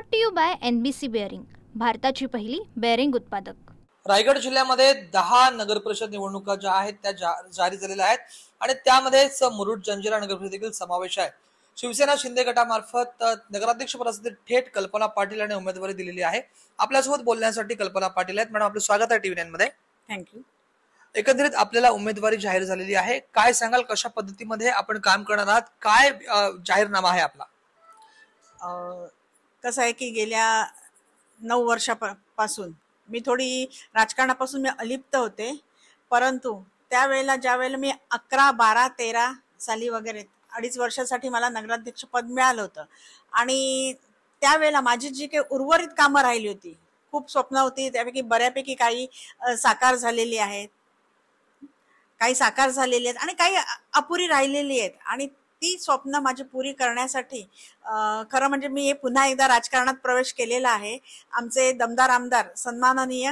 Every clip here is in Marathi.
Brought to you by NBC bearing, भारताची पहिली बेअरिंग उत्पादक। रायगड जिल्ह्यामध्ये 10 नगरपरिषद निवडणुका ज्या आहेत त्या जारी झालेल्या आहेत आणि त्यामध्येच मुरुड जंजिरा नगरपरिषद देखील समावेश आहे। शिवसेना शिंदे गटामार्फत नगराध्यक्ष पदासाठी थेट कल्पना पाटील यांनी उमेदवारी दिलेली आहे। आपल्यासोबत बोलण्यासाठी कल्पना पाटील आहेत। मॅडम, आपलं स्वागत आहे TV9 मध्ये। थँक्यू। एकंदरीत आपल्याला उमेदवारी जाहीर झालेली आहे, काय सांगाल, कशा पद्धतीमध्ये आपण काम करणार आहात, काय जाहीरनामा आहे आपला? कसं आहे की गेल्या 9 वर्षापासून मी थोडी राजकारणापासून मी अलिप्त होते, परंतु त्यावेळेला ज्यावेळेला मी 11, 12, 13 साली वगैरे 2.5 वर्षासाठी मला नगराध्यक्ष पद मिळालं होतं आणि त्यावेळेला माझी जी काही उर्वरित कामं राहिली होती, खूप स्वप्न होती, त्यापैकी बऱ्यापैकी काही साकार झालेली आहेत, काही साकार झालेली आहेत आणि काही अपुरी राहिलेली आहेत आणि ती स्वप्न माझी पुरी करण्यासाठी खरं म्हणजे मी पुन्हा एकदा राजकारणात प्रवेश केलेला आहे। आमचे दमदार आमदार सन्माननीय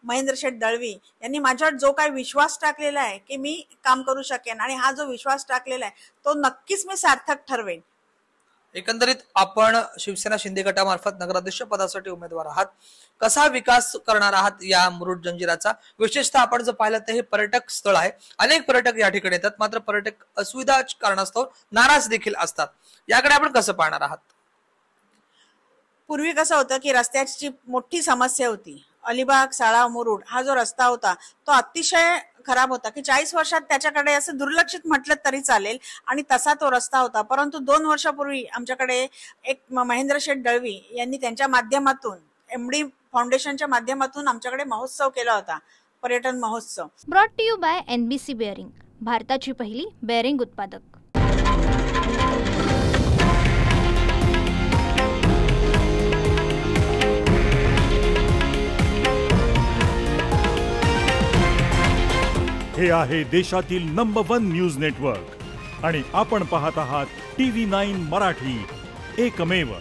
महेंद्र शेठ दळवी यांनी माझ्यावर जो काही विश्वास टाकलेला आहे की मी काम करू शकेन आणि हा जो विश्वास टाकलेला आहे तो नक्कीच मी सार्थक ठरवेन। एकंदरीत आपण शिवसेना शिंदे गटामार्फत नगराध्यक्ष पदासाठी उमेदवार आहात, कसा विकास करणार आहात या मुरुड जंजिराचा? विशेषतः आपण जर पाहिलं तर हे पर्यटक स्थळ आहे, अनेक पर्यटक या ठिकाणी येतात, मात्र पर्यटक असुविधा कारणास्तव नाराज देखील असतात, याकडे आपण कसं पाहणार आहात? पूर्वी कसं होतं की रस्त्याची मोठी समस्या होती। अलिबाग साळाव मुरुड हा जो रस्ता होता तो अतिशय खराब होता की 40 वर्षात त्याच्याकडे असं दुर्लक्षित म्हटलं तरी चालेल आणि तसा तो रस्ता होता। परंतु 2 वर्षापूर्वी आमच्याकडे एक महेंद्र शेठ दळवी यांनी त्यांच्या माध्यमातून MD फाउंडेशनच्या माध्यमातून आमच्याकडे महोत्सव केला होता, पर्यटन महोत्सव। Brought to you by NBC bearing, भारताची पहिली बेअरिंग उत्पादक। हे आहे देशातील नंबर 1 न्यूज नेटवर्क आणि आपण पाहत आहात TV9 मराठी, एकमेव।